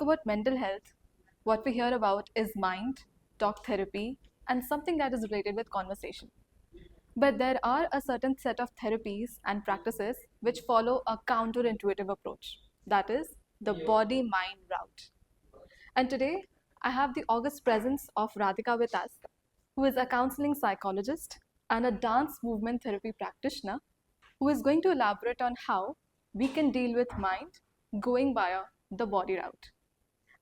talk about mental health, what we hear about is mind, talk therapy, and something that is related with conversation. But there are a certain set of therapies and practices which follow a counterintuitive approach. That is the body mind route. And today, I have the august presence of Radhika with us, who is a counseling psychologist and a dance movement therapy practitioner who is going to elaborate on how we can deal with mind going via the body route.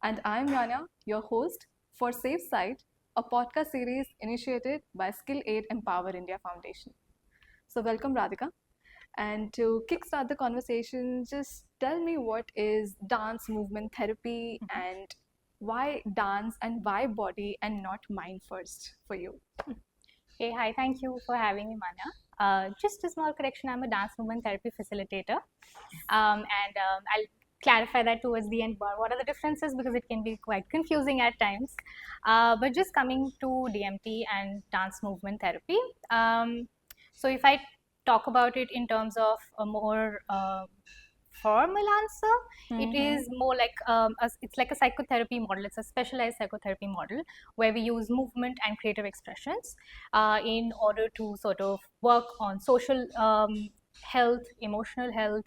And I'm Yanya, your host for Safe Side, a podcast series initiated by Skill Aid Empower India Foundation. So, welcome, Radhika. And to kickstart the conversation, just tell me what is dance movement therapy and why dance and why body and not mind first for you? Hey, hi, thank you for having me, Manya. Just a small correction, I'm a dance movement therapy facilitator. And I'll clarify that towards the end. What are the differences? Because it can be quite confusing at times. But just coming to DMT and dance movement therapy. So if I talk about it in terms of a more formal answer, it is more like it's like a psychotherapy model. It's a specialized psychotherapy model where we use movement and creative expressions in order to sort of work on social health, emotional health,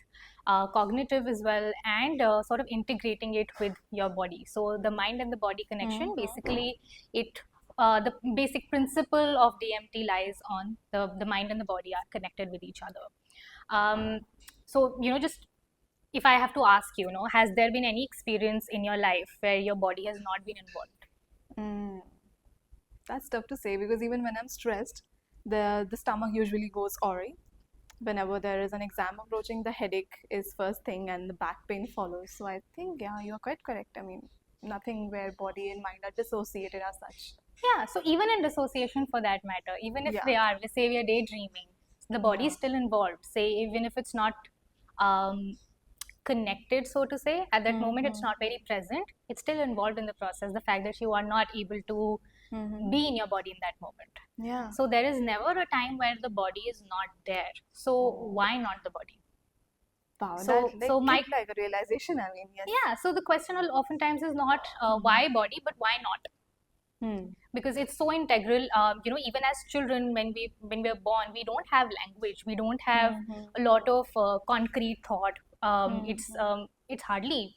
cognitive as well, and sort of integrating it with your body. So the mind and the body connection, basically, it the basic principle of DMT lies on the mind and the body are connected with each other. So just if I have to ask has there been any experience in your life where your body has not been involved? Mm, that's tough to say because even when I'm stressed, the stomach usually goes awry. Whenever there is an exam approaching, the headache is first thing and the back pain follows. So I think, yeah, you're quite correct. I mean, nothing where body and mind are dissociated as such. Yeah, so even in dissociation for that matter, even if Yeah. they are, let's say we are daydreaming, the body is Yeah. still involved. Say, even if it's not um, connected, so to say, at that moment it's not very present, it's still involved in the process. The fact that you are not able to be in your body in that moment. Yeah. So there is never a time where the body is not there. So why not the body? Wow, So, that like so my hit like a realization. I mean, yes. yeah. So the question oftentimes is not why body, but why not? Because it's so integral. Even as children, when we're born, we don't have language. We don't have a lot of concrete thought. It's hardly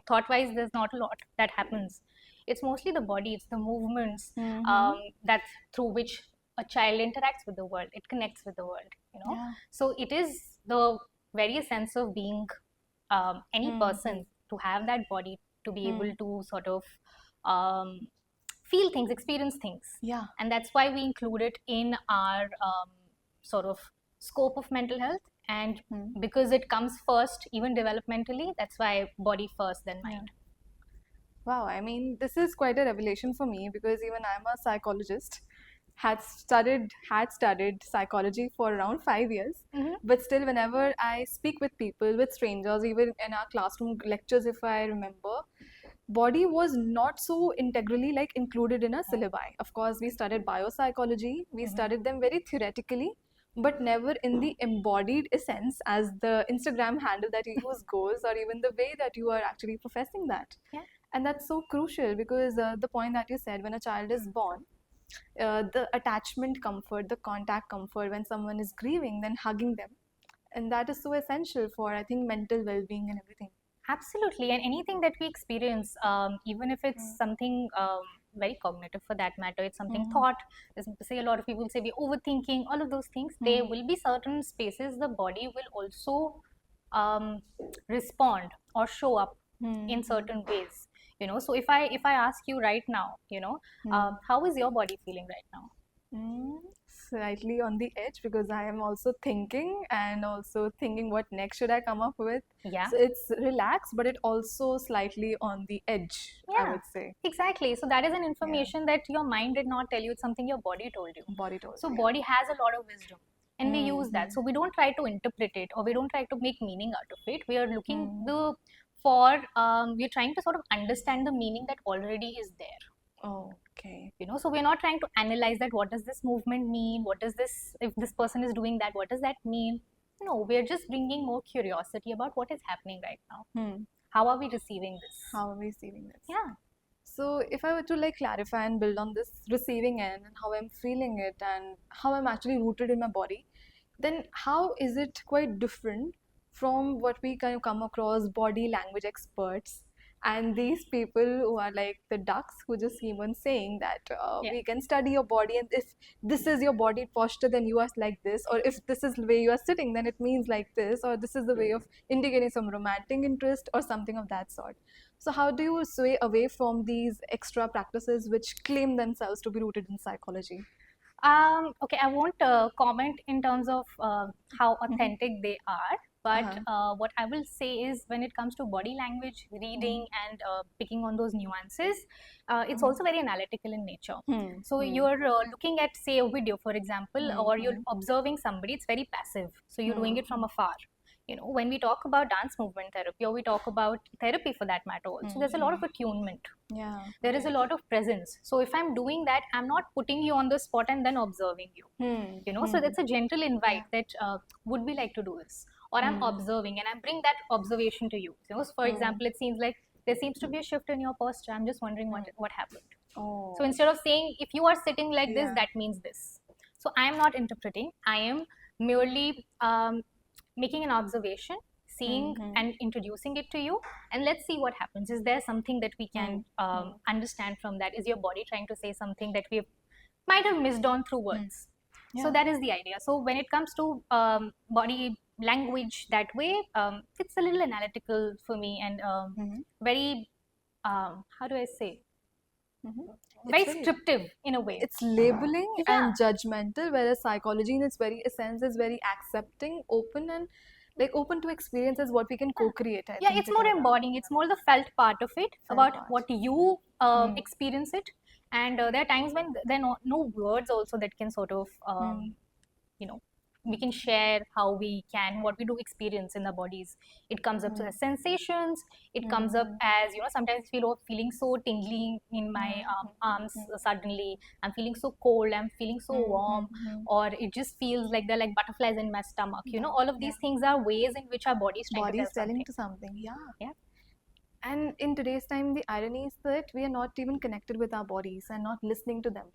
thought wise. There's not a lot that happens. It's mostly the body. It's the movements that through which a child interacts with the world. It connects with the world. Yeah. So it is the very sense of being any person to have that body to be able to sort of um, feel things, experience things. Yeah. And that's why we include it in our sort of scope of mental health. And because it comes first, even developmentally, that's why body first, then mind. Wow, I mean, this is quite a revelation for me because even I'm a psychologist, had studied psychology for around 5 years. But still, whenever I speak with people, with strangers, even in our classroom lectures, if I remember, body was not so integrally like included in a syllabi. Of course, we studied biopsychology, we studied them very theoretically, but never in the embodied essence as the Instagram handle that you use goes, or even the way that you are actually professing that. Yeah. And that's so crucial because the point that you said, when a child is born, the attachment comfort, the contact comfort, when someone is grieving, then hugging them. And that is so essential for, I think, mental well being and everything. Absolutely. And anything that we experience, even if it's something very cognitive for that matter, it's something thought. Say a lot of people say we're overthinking, all of those things. There will be certain spaces the body will also respond or show up in certain ways. So if I ask you right now, how is your body feeling right now? Slightly on the edge because I am also thinking and also thinking what next should I come up with. Yeah. So it's relaxed, but it also slightly on the edge, I Yeah, would say. exactly. So that is an information that your mind did not tell you. It's something your body told you. Body told. So Yeah. body has a lot of wisdom, and we use that. So we don't try to interpret it or we don't try to make meaning out of it. We are looking we're trying to sort of understand the meaning that already is there. Okay. So we're not trying to analyze that. What does this movement mean? What does this? If this person is doing that, what does that mean? No, we're just bringing more curiosity about what is happening right now. how are we receiving this? How are we receiving this? Yeah. So if I were to like clarify and build on this receiving end and how I'm feeling it and how I'm actually rooted in my body, then how is it quite different from what we kind of come across body language experts and these people who are like the ducks who just keep on saying that Yeah. we can study your body, and if this is your body posture then you are like this, or if this is the way you are sitting then it means like this, or this is the way of indicating some romantic interest or something of that sort. So how do you sway away from these extra practices which claim themselves to be rooted in psychology? Okay, I won't comment in terms of how authentic they are, but what I will say is when it comes to body language, reading, and picking on those nuances, it's also very analytical in nature. So you're looking at, say, a video, for example, or you're observing somebody, it's very passive. So you're doing it from afar. You know, when we talk about dance movement therapy, or we talk about therapy for that matter also, there's a lot of attunement. Yeah. There is a lot of presence. So if I'm doing that, I'm not putting you on the spot and then observing you. You know, so that's a gentle invite that would we like to do this, or I'm observing and I bring that observation to you. You know, so for example, it seems like there seems to be a shift in your posture. I'm just wondering what happened. Oh. So instead of saying if you are sitting like this, Yeah. that means this. So I am not interpreting. I am merely making an observation, seeing and introducing it to you, and let's see what happens. Is there something that we can understand from that? Is your body trying to say something that we might have missed on through words? So that is the idea. So when it comes to body language that way, it's a little analytical for me and very, how do I say? Very descriptive in a way. It's labeling and judgmental, whereas psychology in its very essence is very accepting, open, and like open to experiences what we can co-create. I think it's more embodying. It's more the felt part of it, about what you experience it. And there are times when there are no words also that can sort of, you know, we can share how we can, what we do experience in the bodies. It comes up as sensations. It comes up as, you know, sometimes feeling so tingly in my arms suddenly. I'm feeling so cold. I'm feeling so warm. Or it just feels like they're like butterflies in my stomach. You know, all of these things are ways in which our body's trying to tell telling something. to something. Yeah. And in today's time, the irony is that we are not even connected with our bodies and not listening to them.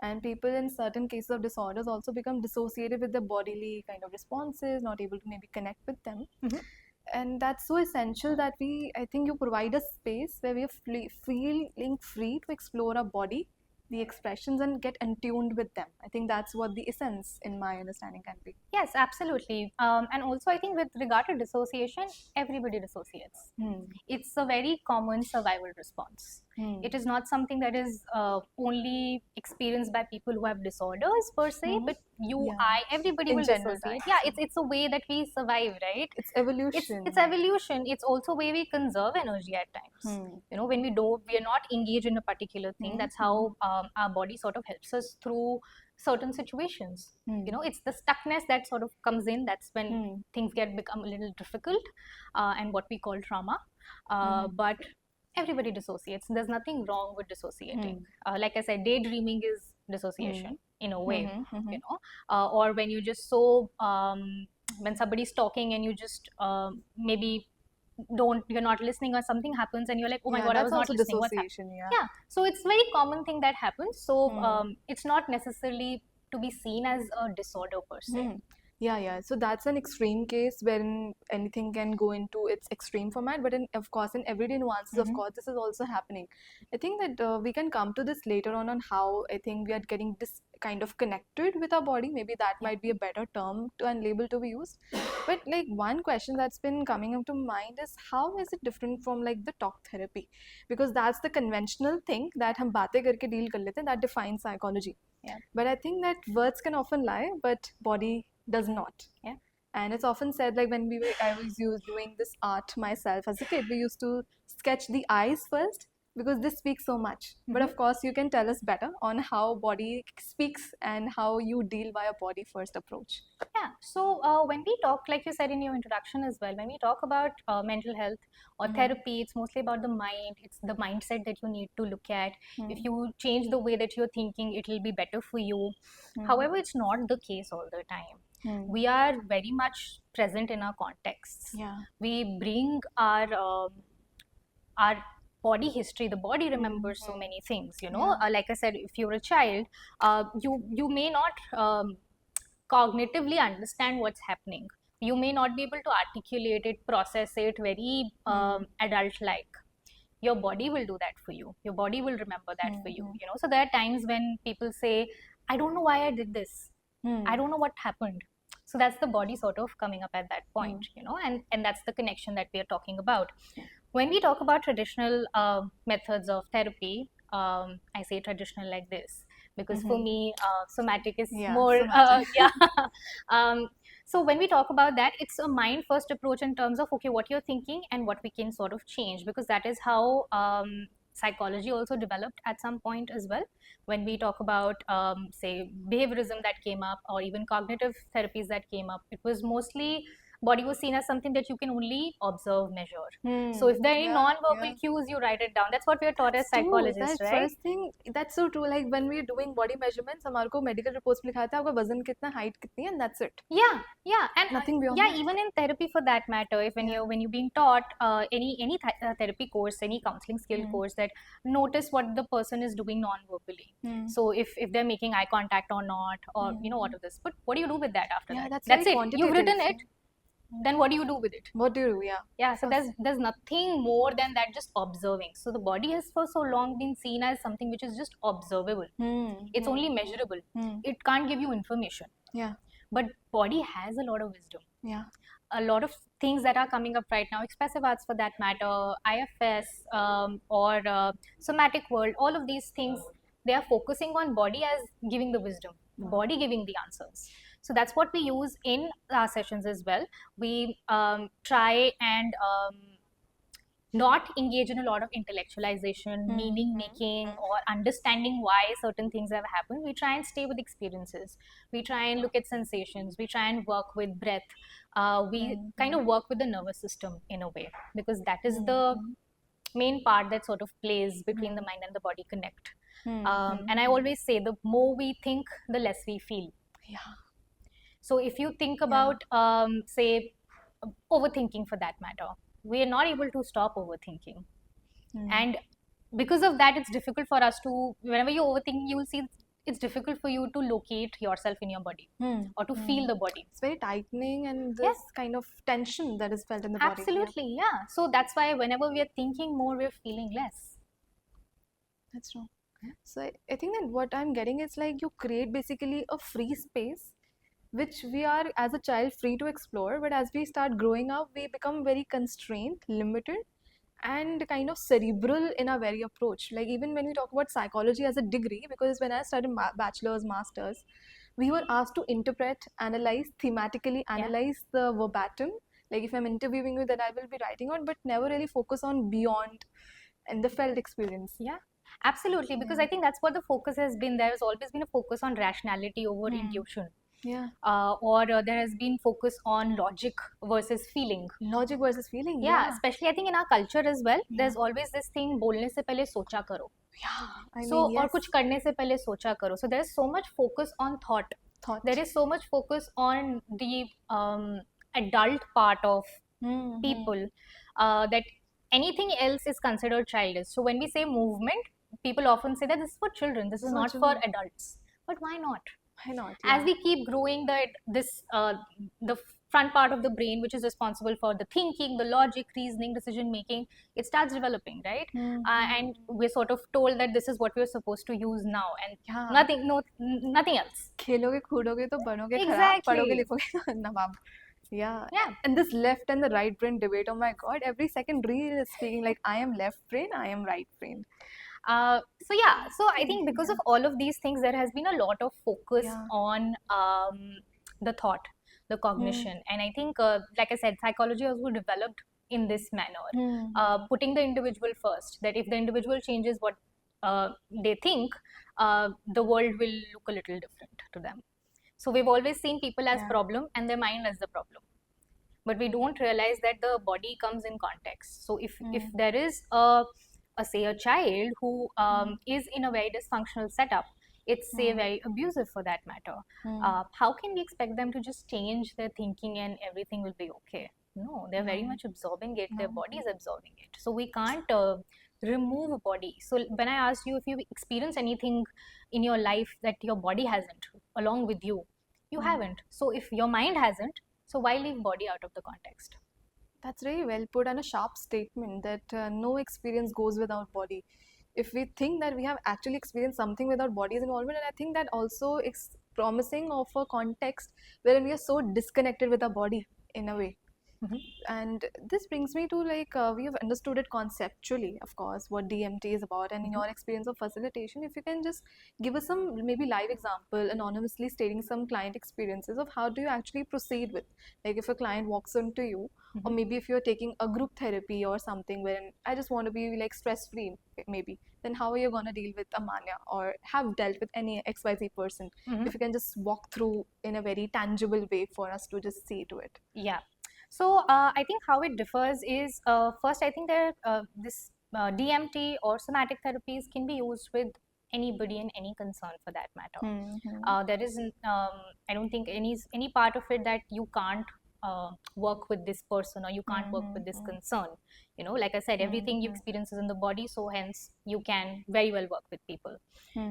And people in certain cases of disorders also become dissociated with their bodily kind of responses, not able to maybe connect with them. And that's so essential that I think you provide a space where we are feeling free to explore our body, the expressions, and get attuned with them. I think that's what the essence, in my understanding, can be. Yes, absolutely. And also, I think with regard to dissociation, everybody dissociates. It's a very common survival response. It is not something that is only experienced by people who have disorders per se, but you, I, everybody will dissociate. Yeah, it's a way that we survive, right? It's evolution. It's evolution. It's also a way we conserve energy at times. You know, when we are not engaged in a particular thing, that's how our body sort of helps us through certain situations. You know, it's the stuckness that sort of comes in. That's when things become a little difficult, and what we call trauma. But everybody dissociates. There's nothing wrong with dissociating. Like I said, daydreaming is dissociation in a way. You know, or when you just when somebody's talking and you just maybe you're not listening, or something happens and you're like, oh my god, I was not listening. What's happening? Yeah. So it's a very common thing that happens. So it's not necessarily to be seen as a disorder per se. Yeah. So that's an extreme case wherein anything can go into its extreme format. But of course, in everyday nuances, of course, this is also happening. I think that we can come to this later on how I think we are getting this kind of connected with our body. Maybe that might be a better term and label to be used. But like one question that's been coming up to mind is how is it different from like the talk therapy? Because that's the conventional thing that hum batein karke deal kar lete hain, that defines psychology. But I think that words can often lie, but body does not. And it's often said, like when I was doing this art myself as a kid, we used to sketch the eyes first because this speaks so much. But of course, you can tell us better on how body speaks and how you deal by a body first approach. Yeah. So when we talk, like you said in your introduction as well, when we talk about mental health or therapy, it's mostly about the mind. It's the mindset that you need to look at. If you change the way that you're thinking, it will be better for you. However, it's not the case all the time. We are very much present in our contexts. We bring our our body history, the body remembers so many things, you know. Yeah. Like I said, if you're a child, you may not cognitively understand what's happening. You may not be able to articulate it, process it very adult like. Your body will do that for you. Your body will remember that for you, you know. So there are times when people say, I don't know why I did this. I don't know what happened. So that's the body sort of coming up at that point, you know, and that's the connection that we are talking about. When we talk about traditional methods of therapy, I say traditional like this because for me, somatic is more, somatic. yeah. um, so when we talk about that, it's a mind first approach in terms of, okay, what you're thinking and what we can sort of change, because that is how psychology also developed at some point as well. When we talk about, say, behaviorism that came up, or even cognitive therapies that came up, it was mostly body was seen as something that you can only observe, measure. So if there are any non-verbal cues, you write it down. That's what we are taught as True. psychologists, That right? first thing, that's so true. Like when we're doing body measurements, हमारे को medical reports में लिखा था आपका वजन कितना, height कितनी है, and that's it. Yeah, and Nothing beyond yeah, that. even in therapy for that matter, if when you're being taught any therapy course, any counseling skill course, that notice what the person is doing non-verbally. So if they're making eye contact or not, or you know, what of this, but what do you do with that after Yeah, that? that's it. very You've written quantitative. it. Then what do you do with it? What do you do? Yeah. Yeah, so there's nothing more than that, just observing. So the body has for so long been seen as something which is just observable. It's only measurable. It can't give you information. Yeah. But body has a lot of wisdom. Yeah. A lot of things that are coming up right now, expressive arts for that matter, IFS, or somatic world, all of these things, they are focusing on body as giving the wisdom, body giving the answers. So that's what we use in our sessions as well. We try and not engage in a lot of intellectualization, meaning making, or understanding why certain things have happened. We try and stay with experiences. We try and look at sensations. We try and work with breath. We kind of work with the nervous system in a way, because that is the main part that sort of plays between the mind and the body connect. And I always say, the more we think, the less we feel. Yeah. So if you think about, say, overthinking for that matter, we are not able to stop overthinking. And because of that, it's difficult for us to, whenever you overthink, you will see it's difficult for you to locate yourself in your body or to feel the body. It's very tightening, and this kind of tension that is felt in the body. Absolutely, yeah. So that's why whenever we are thinking more, we're feeling less. That's true. So I think that what I'm getting is like you create basically a free space which we are as a child free to explore, but as we start growing up, we become very constrained, limited, and kind of cerebral in our very approach. Like even when we talk about psychology as a degree, because when I studied bachelor's, master's, we were asked to interpret, analyze, thematically analyze the verbatim. Like if I'm interviewing you, then I will be writing on, but never really focus on beyond and the felt experience. Yeah, absolutely, because I think that's what the focus has been. There has always been a focus on rationality over intuition. Yeah. Or there has been focus on logic versus feeling. Logic versus feeling. Yeah, especially I think in our culture as well, there's always this thing, bolne se pehle socha karo. Yeah, So or kuch karne se pehle socha karo. So there is so much focus on thought. There is so much focus on the adult part of people that anything else is considered childish. So when we say movement, people often say that this is for children, this is not for adults. But why not? Why not? As we keep growing, the front part of the brain, which is responsible for the thinking, the logic, reasoning, decision making, it starts developing, right? And we're sort of told that this is what we're supposed to use now, and nothing else. खेलोगे कूदोगे तो बनोगे खराब, Exactly. पढ़ोगे लिखोगे तो नवाब. Yeah. And this left and the right brain debate, oh my god, every second reel is speaking like I am left brain, I am right brain. So I think because of all of these things, there has been a lot of focus on the thought, the cognition, and I think, like I said, psychology also developed in this manner, putting the individual first. That if the individual changes what they think, the world will look a little different to them. So we've always seen people as problem and their mind as the problem, but we don't realize that the body comes in context. So if there is say a child who is in a very dysfunctional setup, it's say very abusive for that matter, how can we expect them to just change their thinking and everything will be okay? No, they're very No. much absorbing it. Their No. body is absorbing it. So we can't remove a body. So when I asked you if you experience anything in your life that your body hasn't, along with you, you haven't. So if your mind hasn't, so why leave body out of the context? That's very well put and a sharp statement that no experience goes without body. If we think that we have actually experienced something without body's involvement, and I think that also is promising of a context wherein we are so disconnected with our body in a way. Mhm. And this brings me to like we have understood it conceptually, of course, what DMT is about, and in Mhm. your experience of facilitation, if you can just give us some maybe live example, anonymously stating some client experiences of how do you actually proceed with, like if a client walks into you, or Mhm. maybe if you're taking a group therapy or something wherein I just want to be like stress free, maybe, then how are you gonna deal with a mania or have dealt with any XYZ person? Mhm. If you can just walk through in a very tangible way for us to just see to it. Yeah. So I think how it differs is first, I think there this DMT or somatic therapies can be used with anybody and any concern for that matter. There isn't, I don't think any part of it that you can't work with this person or you can't work with this concern. You know, like I said, everything you experience is in the body, so hence you can very well work with people.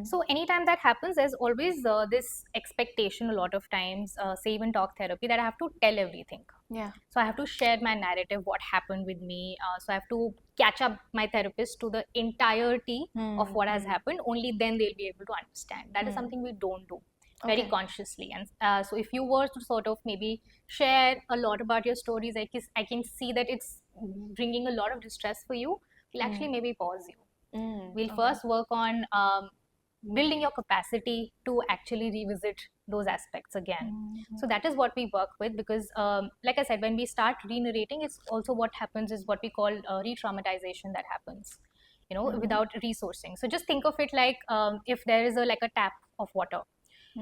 So anytime that happens, there's always this expectation a lot of times, say even talk therapy, that I have to tell everything. Yeah. So I have to share my narrative, what happened with me. So I have to catch up my therapist to the entirety of what has happened. Only then they'll be able to understand. That is something we don't do very Okay. consciously. And so if you were to sort of maybe share a lot about your stories, I can see that it's bringing a lot of distress for you. We'll actually maybe pause you. We'll Okay. first work on building your capacity to actually revisit those aspects again. So that is what we work with, because like I said, when we start re-narrating, it's also what happens is what we call re-traumatization that happens, you know, without resourcing. So just think of it like if there is a tap of water.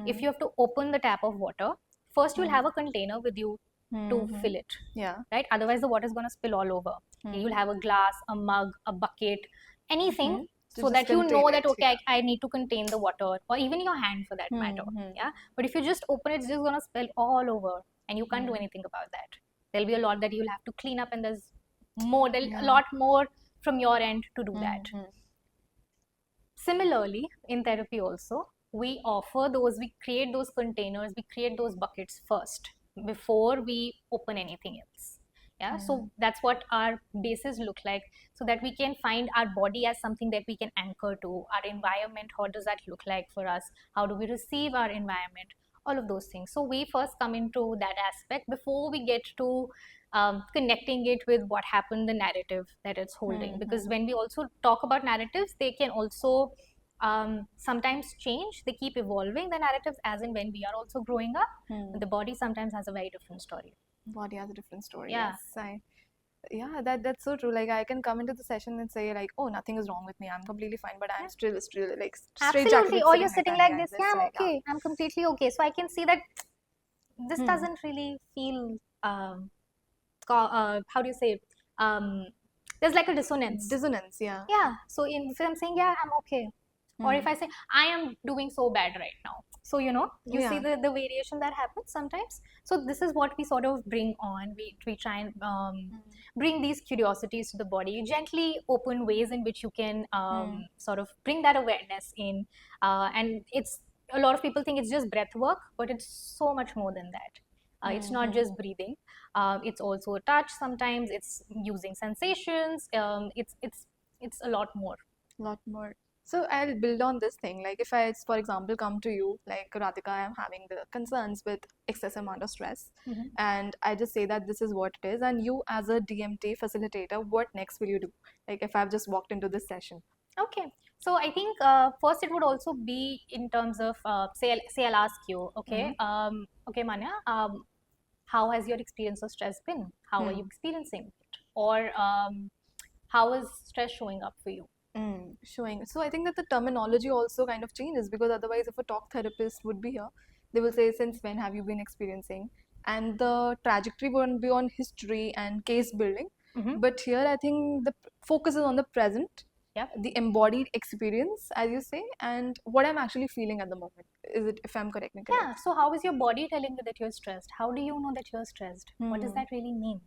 If you have to open the tap of water, first you'll have a container with you to fill it, Yeah. right? Otherwise the water is going to spill all over. You'll have a glass, a mug, a bucket, anything, To so just that you contain know it. that okay, I need to contain the water, or even your hand for that matter. Yeah, but if you just open it, it's just going to spill all over, and you can't do anything about that. There'll be a lot that you'll have to clean up, and there's a lot more from your end to do that. Similarly, in therapy also, we create those containers, we create those buckets first before we open anything else. Yeah, so that's what our bases look like, so that we can find our body as something that we can anchor to, our environment, how does that look like for us, how do we receive our environment, all of those things. So we first come into that aspect before we get to connecting it with what happened, the narrative that it's holding. Because when we also talk about narratives, they can also sometimes change. They keep evolving the narratives as in when we are also growing up. The body sometimes has a very different story. Body has a different story. Yeah. Yes. Yeah, that's so true. Like I can come into the session and say like, oh, nothing is wrong with me. I'm completely fine, but I'm still like straight Absolutely. jacket Or you're sitting sitting like like that. this, yeah, That's I'm like, okay, I'm completely okay. So I can see that this doesn't really feel how do you say, there's like a dissonance. dissonance. Yeah. Yeah, so if I'm saying yeah, I'm okay, or if I say I am doing so bad right now, so you know, you see Yeah. the variation that happens sometimes. So this is what we sort of bring on. We try and bring these curiosities to the body, gently open ways in which you can sort of bring that awareness in, and it's a lot of people think it's just breath work, but it's so much more than that. It's not just breathing. It's also touch. Sometimes it's using sensations. It's a lot more. Lot more. So I'll build on this thing. Like if I, for example, come to you, like Radhika, I'm having the concerns with excessive amount of stress, and I just say that this is what it is, and you as a DMT facilitator, what next will you do? Like if I've just walked into this session. Okay. So I think first it would also be in terms of say I'll ask you, okay, okay, Manya, how has your experience of stress been? How are you experiencing it? Or how is stress showing up for you? Showing. So I think that the terminology also kind of changes, because otherwise, if a talk therapist would be here, they will say, "Since when have you been experiencing?" And the trajectory won't be on history and case building. But here, I think the focus is on the present, Yep. the embodied experience, as you say, and what I'm actually feeling at the moment. Is it, if I'm correct? Yeah. So how is your body telling you that you're stressed? How do you know that you're stressed? What does that really mean?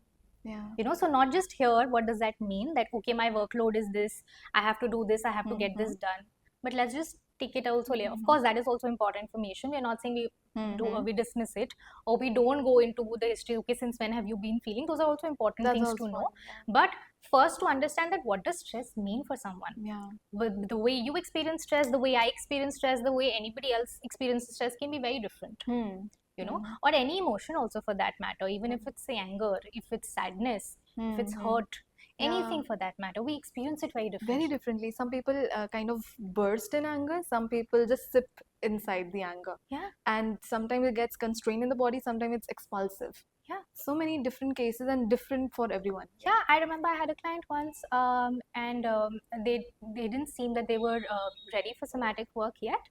Yeah. You know, so not just here, what does that mean? That, okay, my workload is this, I have to do this, I have to get this done. But let's just take it also later. Of course, that is also important information. We're not saying we dismiss it, or we don't go into the history. Okay, since when have you been feeling? Those are also important That's things also to know. fine, But first, to understand that what does stress mean for someone. yeah. But the way you experience stress, the way I experience stress, the way anybody else experiences stress can be very different. You know, or any emotion also for that matter, even if it's say anger, if it's sadness, if it's hurt, anything for that matter, we experience it very differently. Very differently. Some people kind of burst in anger, some people just sip inside the anger. Yeah. And sometimes it gets constrained in the body, sometimes it's expulsive. Yeah. So many different cases and different for everyone. Yeah, I remember I had a client once, and they didn't seem that they were ready for somatic work yet,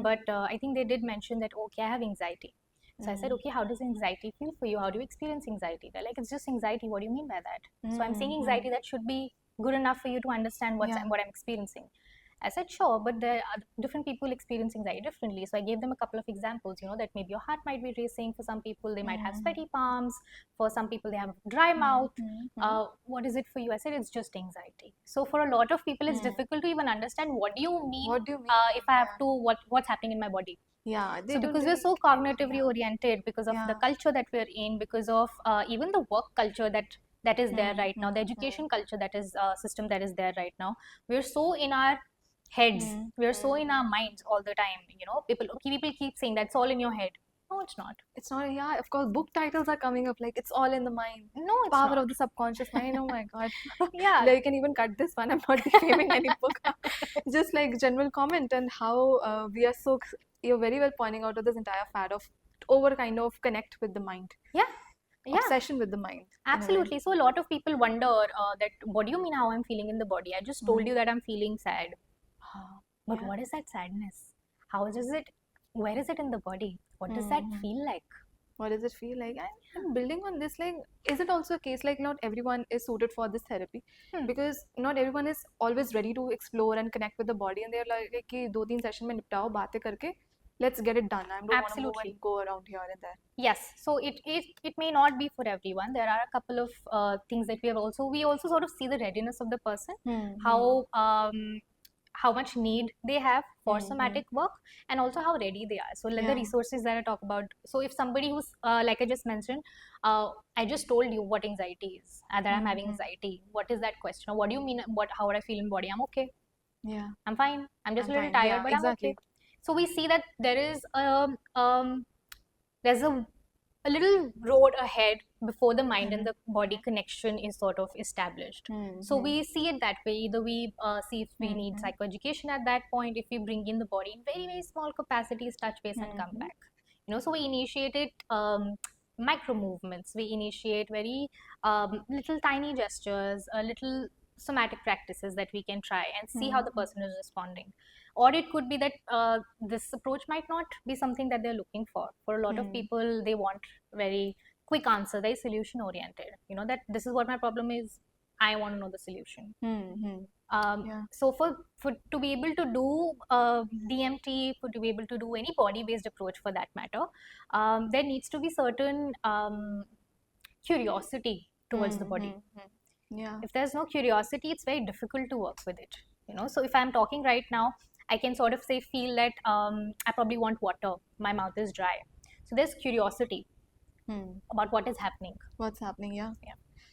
but I think they did mention that, okay, I have anxiety. So I said, okay, how does anxiety feel for you? How do you experience anxiety? They're like, it's just anxiety. What do you mean by that? So I'm saying anxiety, that should be good enough for you to understand what I'm experiencing. I said, sure, but there are different people experience anxiety differently. So I gave them a couple of examples, you know, that maybe your heart might be racing. For some people, they might have sweaty palms. For some people, they have dry mouth. What is it for you? I said, it's just anxiety. So for a lot of people, it's difficult to even understand what do you mean, What do you mean? if I have to, what's happening in my body. Yeah, So because we're so cognitively oriented, because of the culture that we're in, because of even the work culture that is there right now, the education culture that is system that is there right now, we're so in our heads, we're so in our minds all the time. You know, people keep saying that's all in your head. No, it's not. It's not. Yeah, of course, book titles are coming up like it's all in the mind. No, it's Power not. of the subconscious mind. Oh my god. Yeah. Like, you can even cut this one. I'm not defaming any book. Just like general comment and how we are so. You're very well pointing out of this entire fad of over kind of connect with the mind. Yeah. Yeah. Obsession with the mind. Absolutely. So a lot of people wonder that what do you mean how I'm feeling in the body? I just told you that I'm feeling sad. But what is that sadness? How is it? Where is it in the body? What does that feel like? What does it feel like? And building on this, like, is it also a case like not everyone is suited for this therapy? Because not everyone is always ready to explore and connect with the body, and they're like, कि 2-3 session में निपटाओ बातें करके, let's get it done. I don't want to move and go around here and there. Yes, so it may not be for everyone. There are a couple of things that we also sort of see the readiness of the person, how much need they have for somatic work, and also how ready they are. So let the resources that I talk about. So if somebody who's like I just mentioned, I just told you what anxiety is, that I'm having anxiety. What is that question? Or what do you mean? How would I feel in body? I'm okay. Yeah, I'm fine. I'm just a little tired, but exactly. I'm okay. So we see that there is there's a little road ahead before the mind and the body connection is sort of established. So we see it that way. Either we see if we need psychoeducation at that point, if we bring in the body in very, very small capacities, touch base and come back. You know, so we initiated micro movements. We initiate very little tiny gestures, little somatic practices that we can try and see how the person is responding. Or it could be that this approach might not be something that they're looking for. For a lot of people, they want very quick answer, very solution oriented. You know, that this is what my problem is, I want to know the solution. So for to be able to do DMT, to be able to do any body-based approach for that matter, there needs to be certain curiosity towards the body. Yeah. If there's no curiosity, it's very difficult to work with it. You know, so if I'm talking right now, I can sort of say feel that I probably want water. My mouth is dry. So there's curiosity about what is happening. What's happening? Yeah.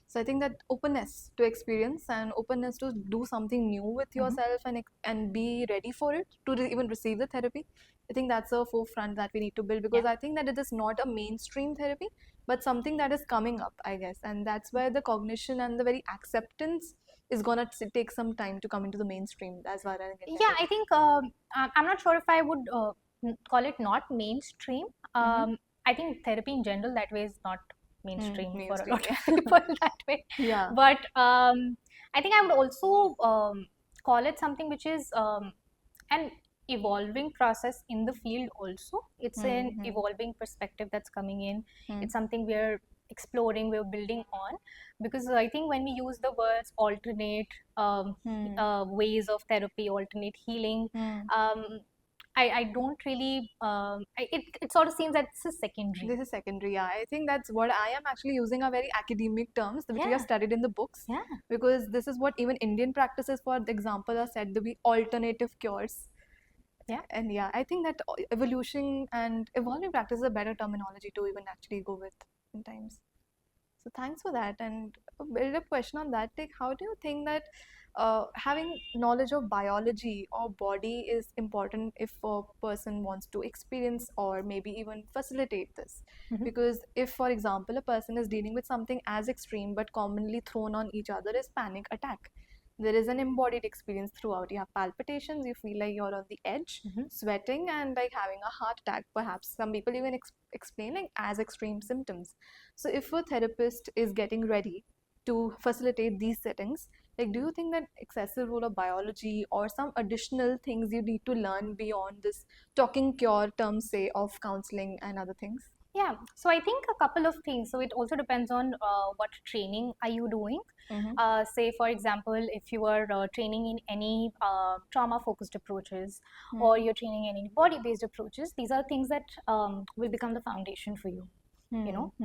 So I think that openness to experience and openness to do something new with yourself and be ready for it to even receive the therapy. I think that's a forefront that we need to build, because I think that it is not a mainstream therapy, but something that is coming up, I guess, and that's where the cognition and the very acceptance is gonna take some time to come into the mainstream as far as I think I'm not sure if I would call it not mainstream. I think therapy in general that way is not mainstream for a lot of people that way. Yeah. But I think I would also call it something which is an evolving process in the field also. It's an evolving perspective that's coming in. It's something we're exploring, we're building on, because I think when we use the words alternate ways of therapy, alternate healing, I don't really, it sort of seems that this is secondary. This is secondary. Yeah, I think that's what I am actually using are very academic terms which we have Yeah. studied in the books. Yeah. Because this is what even Indian practices, for example, are said to be alternative cures. Yeah. And yeah, I think that evolution and evolving practice is a better terminology to even actually go with in times. So thanks for that. And a build up question on that, like, how do you think that having knowledge of biology or body is important if a person wants to experience or maybe even facilitate this? Mhm. Because if, for example, a person is dealing with something as extreme but commonly thrown on each other is panic attack. There is an embodied experience throughout. You have palpitations, you feel like you're on the edge, Mhm. sweating, and like having a heart attack, perhaps. Some people even explain like as extreme symptoms. So if a therapist is getting ready to facilitate these settings, like, do you think that excessive role of biology or some additional things you need to learn beyond this talking cure terms, say, of counseling and other things? Yeah, so I think a couple of things. So it also depends on what training are you doing. Mm-hmm. Say, for example, if you are training in any trauma-focused approaches, Mm-hmm. or you're training in any body-based approaches, these are things that will become the foundation for you.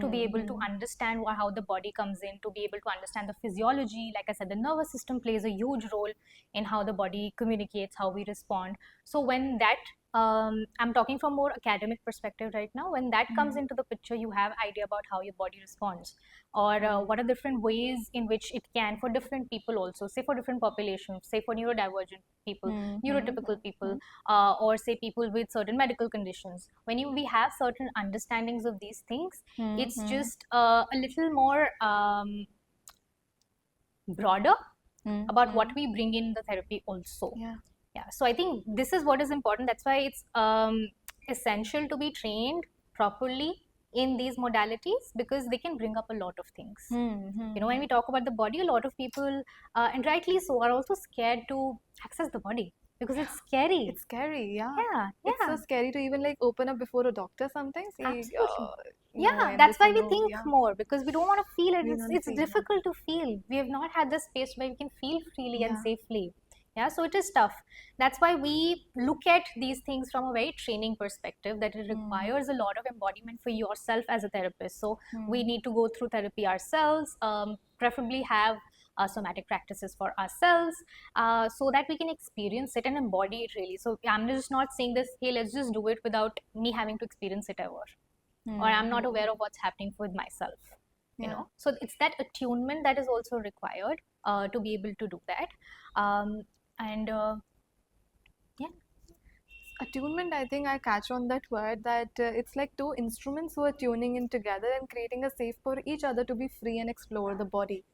To be able to understand how the body comes in, to be able to understand the physiology. Like I said, the nervous system plays a huge role in how the body communicates, how we respond. So when that, I'm talking from more academic perspective right now, when that comes into the picture, you have idea about how your body responds, or what are different ways in which it can for different people also, say for different populations, say for neurodivergent people, neurotypical people, or say people with certain medical conditions. When we have certain understandings of these things, it's just a little more broader about what we bring in the therapy also. Yeah. So I think this is what is important. That's why it's essential to be trained properly in these modalities, because they can bring up a lot of things. When we talk about the body, a lot of people, and rightly so, are also scared to access the body because it's scary. It's scary, yeah. Yeah, It's so yeah, scary to even like open up before a doctor sometimes. absolutely. No, Yeah, and that's this why and we no, think yeah. more, because we don't want to feel it. We It's, don't it's feel, yeah. difficult to feel. We have not had the space where we can feel freely and Yeah. safely. Yeah, so it is tough. That's why we look at these things from a very training perspective, that it requires a lot of embodiment for yourself as a therapist. So we need to go through therapy ourselves, preferably have somatic practices for ourselves, so that we can experience it and embody it really. So I'm just not saying this, hey, let's just do it without me having to experience it ever, or I'm not aware of what's happening with myself. Yeah. So it's that attunement that is also required to be able to do that. And yeah, Attunement, I think I catch on that word, that it's like two instruments who are tuning in together and creating a safe for each other to be free and explore the body.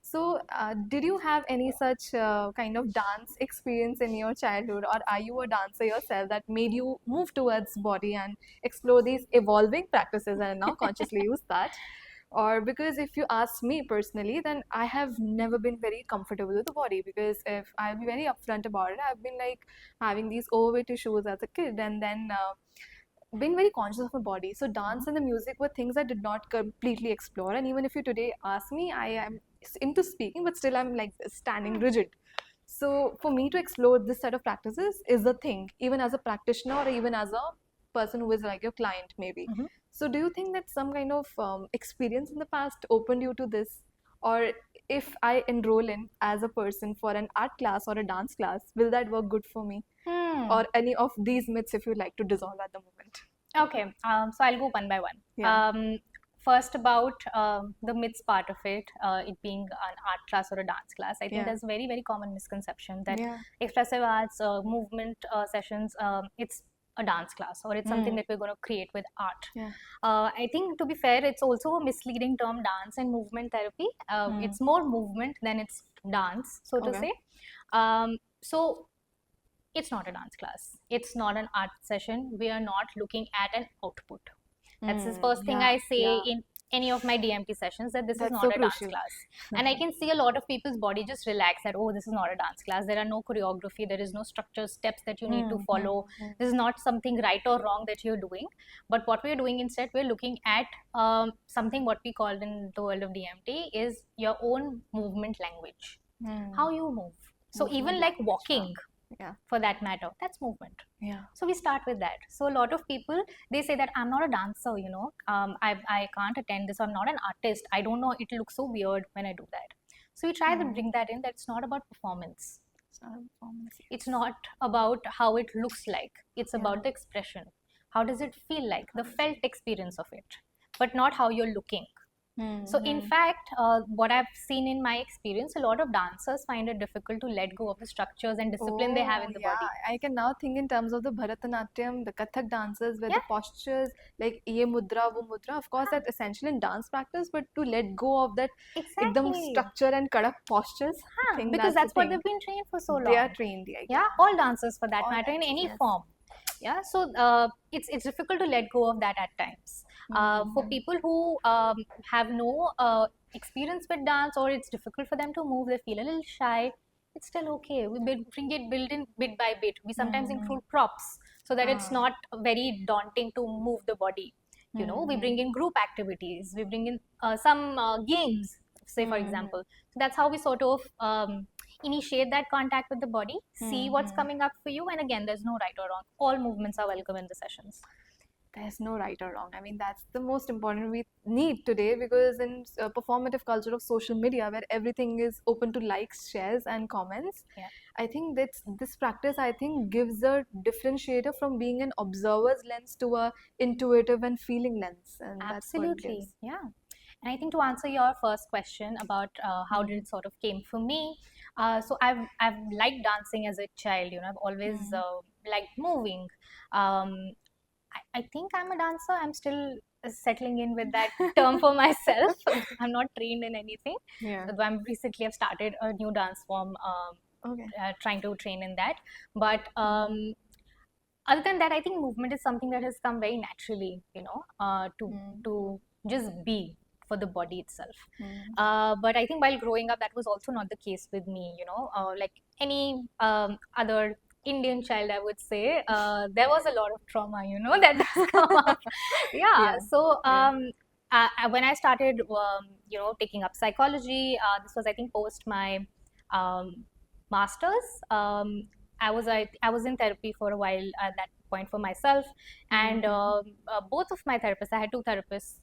So, did you have any such kind of dance experience in your childhood, or are you a dancer yourself that made you move towards body and explore these evolving practices and now consciously use that? Or because if you ask me personally, then I have never been very comfortable with the body, because if I'll be very upfront about it, I've been like having these overweight issues as a kid, and then being very conscious of my body. So dance and the music were things I did not completely explore. And even if you today ask me, I am into speaking, but still I'm like standing rigid. So for me to explore this set of practices is the thing, even as a practitioner or even as a person who is like your client, maybe. So do you think that some kind of experience in the past opened you to this? Or if I enroll in as a person for an art class or a dance class, will that work good for me? Or any of these myths if you'd like to dissolve at the moment? okay. So I'll go one by one. Yeah. First, about the myths part of it, it being an art class or a dance class. I think Yeah. there's a very, very common misconception that Yeah. expressive arts, movement sessions, it's a dance class, or it's something that we're going to create with art. Yeah. I think, to be fair, it's also a misleading term, dance and movement therapy. It's more movement than it's dance, so to Okay. say. So it's not a dance class. It's not an art session. We are not looking at an output. That's the first thing I say in any of my DMT sessions, that this is That's not so a dance crucial. class. And I can see a lot of people's body just relax that, oh, this is not a dance class. There are no choreography. There is no structure, steps that you need to follow. This is not something right or wrong that you're doing. But what we're doing instead, we're looking at something what we call in the world of DMT is your own movement language. How you move. So even like walking, Yeah. for that matter. That's movement. Yeah. So we start with that. So a lot of people, they say that I'm not a dancer, I can't attend this. I'm not an artist. I don't know. It looks so weird when I do that. So we try to bring that in. That's not about performance. It's not a performance. It's not about how it looks like. It's Yeah. about the expression. How does it feel like? The felt experience of it, but not how you're looking. So in fact, what I've seen in my experience, a lot of dancers find it difficult to let go of the structures and discipline they have in the yeah, body. I can now think in terms of the Bharatanatyam, the Kathak dances, where the Yeah. postures, like ye mudra, wo mudra, of course, that's essential in dance practice, but to let go of that ekdam Exactly. structure and kadak postures, I think Because that's that's the what thing. they've been trained for so long. They are trained, Yeah, all dancers for that All matter, in dancers, any yes. form. Yeah, so it's difficult to let go of that at times. For people who have no experience with dance, or it's difficult for them to move, they feel a little shy. It's still okay. We bring it built in bit by bit. We sometimes include props so that it's not very daunting to move the body. We bring in group activities. We bring in some games, say for example. So that's how we sort of initiate that contact with the body, see what's coming up for you, and again, there's no right or wrong. All movements are welcome in the sessions. There's no right or wrong. I mean, that's the most important we need today, because in performative culture of social media, where everything is open to likes, shares, and comments, Yeah. I think that this practice, I think, gives a differentiator from being an observer's lens to a intuitive and feeling lens, and that's what it Absolutely, gives. yeah. And I think to answer your first question about how did it sort of came for me, so I've liked dancing as a child. I've always liked moving. I think I'm a dancer. I'm still settling in with that term for myself. I'm not trained in anything. Yeah. So I'm recently I've started a new dance form, Okay. trying to train in that. But other than that, I think movement is something that has come very naturally, to just be for the body itself. But I think while growing up, that was also not the case with me. Like any other Indian child, I would say, there was a lot of trauma, that has come up. Yeah. So when I started, taking up psychology, this was, I think, post my masters. I was in therapy for a while at that point for myself, and both of my therapists, I had two therapists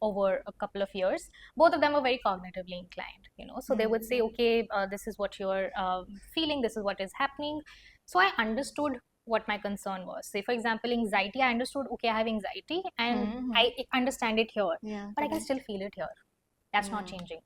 over a couple of years. Both of them were very cognitively inclined, so they would say, okay, this is what you're feeling, this is what is happening. So I understood what my concern was. Say, for example, anxiety, I understood, okay, I have anxiety, and I understand it here, Yeah, but I can correct. still feel it here. That's not changing.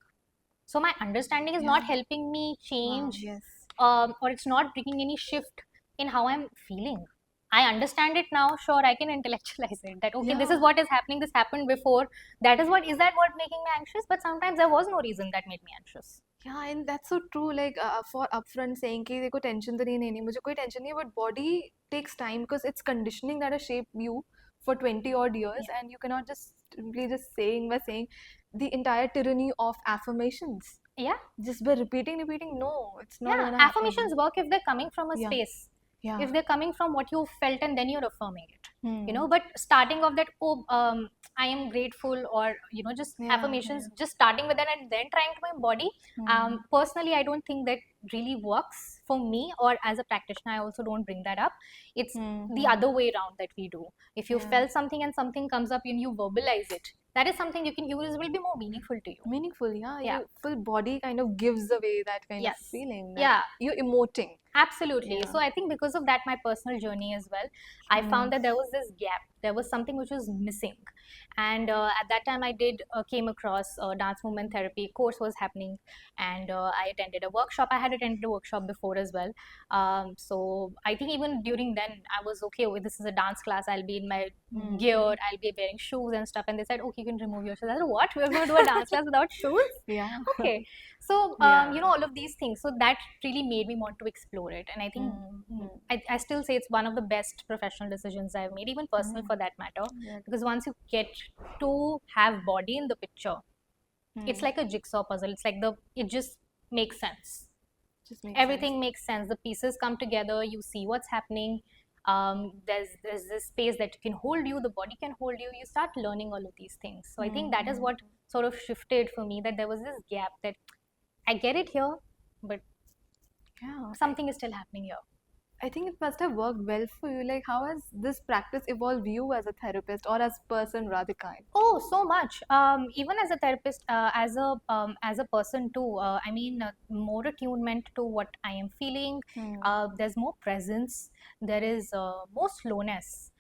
So my understanding is not helping me change, Yes. or it's not bringing any shift in how I'm feeling. I understand it now. Sure, I can intellectualize it. That okay, this is Yeah. what is happening. This happened before. That is what making me anxious. But sometimes there was no reason that made me anxious. Yeah, and that's so true. Like for upfront saying कि देखो tension तो नहीं नहीं मुझे कोई tension नहीं है, but body takes time because it's conditioning that has shaped you for 20 odd years, and you cannot just simply just saying by saying the entire tyranny of affirmations. Yeah. Just by repeating. No, it's not Yeah. gonna happen. Affirmations work if they're coming from a Yeah. space. Yeah. If they're coming from what you felt and then you're affirming it. Hmm. But starting off that, I am grateful, or just Yeah, affirmations, just starting with that and then trying to my body. Personally, I don't think that really works for me, or as a practitioner, I also don't bring that up. It's the other way around that we do. If you felt something and something comes up and you verbalize it, that is something you can use, will be more meaningful to you. Meaningful, yeah. Yeah. Your full body kind of gives away that kind Yes. of feeling. That Yeah. You're emoting. Absolutely. Yeah. So I think because of that, my personal journey as well, I found that there was this gap. There was something which was missing, and at that time, I did came across dance movement therapy course was happening, and I attended a workshop. I had attended a workshop before as well. So I think even during then, I was okay with this is a dance class. I'll be in my gear. I'll be wearing shoes and stuff. And they said, okay, you can remove your shoes. I said, what? We're going to do a dance class without shoes? Yeah. Okay. So Yeah. all of these things. So that really made me want to explore it, and I think I still say it's one of the best professional decisions I've made, even personal for that matter. Yeah. Because once you get to have body in the picture, it's like a jigsaw puzzle. It's like it just makes sense. Just makes Everything makes sense. The pieces come together. You see what's happening. There's this space that can hold you. The body can hold you. You start learning all of these things. So I think that is what sort of shifted for me. That there was this gap that I get it here, but Yeah. something is still happening here. I think it must have worked well for you. Like, how has this practice evolved you as a therapist or as person, Radhika? Oh, so much. Even as a therapist, as a person too. I mean, more attunement to what I am feeling. Hmm. There's more presence. There is more slowness.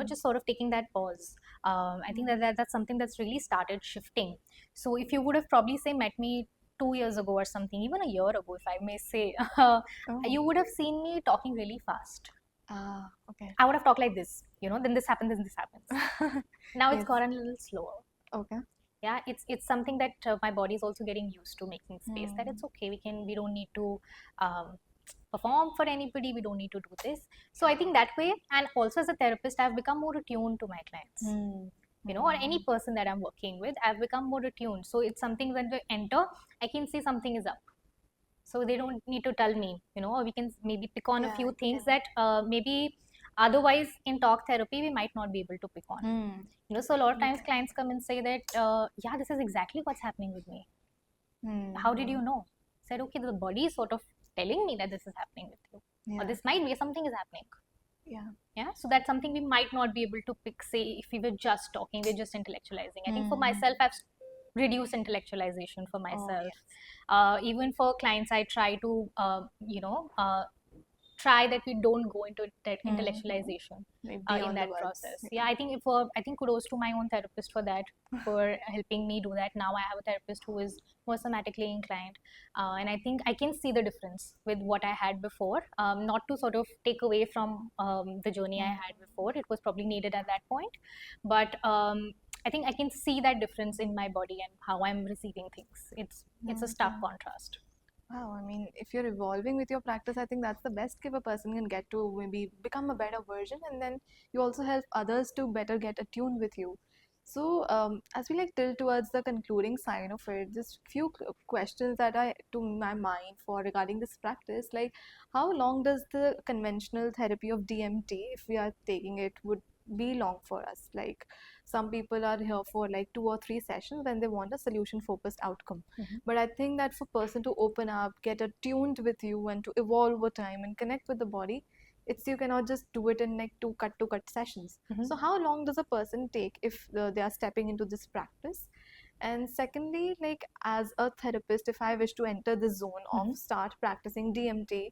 Just sort of taking that pause. I think that's something that's really started shifting. So if you would have probably say met me 2 years ago or something, even a year ago, if I may say, Oh. you would have seen me talking really fast. Ah, okay. I would have talked like this, then this happens, then this happens. Now it's Yes. gotten a little slower. Okay. Yeah, it's something that my body is also getting used to, making space that it's okay, we don't need to um, perform for anybody, we don't need to do this. So I think that way, and also as a therapist, I've become more attuned to my clients, or any person that I'm working with. I've become more attuned, so it's something when they enter, I can see something is up, so they don't need to tell me, or we can maybe pick on a Yeah, few things yeah. that maybe otherwise in talk therapy we might not be able to pick on. So a lot of times Okay. clients come and say that, yeah, this is exactly what's happening with me. How did you know? Said, okay, the body is sort of telling me that this is happening with you, or Yeah. this might be something is happening. Yeah. Yeah, so that's something we might not be able to pick, say, if we were just talking, we're just intellectualizing. I think for myself, I've reduced intellectualization for Oh, myself. yes. Even for clients, I try to try that we don't go into that intellectualization Like in beyond the that words. process. Yeah, I think kudos to my own therapist for that, for helping me do that. Now I have a therapist who is more somatically inclined, and I think I can see the difference with what I had before. Not to sort of take away from the journey I had before, it was probably needed at that point, but I think I can see that difference in my body and how I'm receiving things. It's a stark contrast. Wow, I mean, if you're evolving with your practice, I think that's the best give a person can get to maybe become a better version, and then you also help others to better get attuned with you. So, as we like tilt towards the concluding sign of it, just few questions that are to my mind for regarding this practice, like how long does the conventional therapy of DMT, if we are taking it, would be long for us? Like some people are here for like 2 or 3 sessions when they want a solution focused outcome, but I think that for person to open up, get attuned with you, and to evolve over time and connect with the body, it's you cannot just do it in like two cut to cut sessions. So how long does a person take if they are stepping into this practice? And secondly, like as a therapist, if I wish to enter the zone of start practicing DMT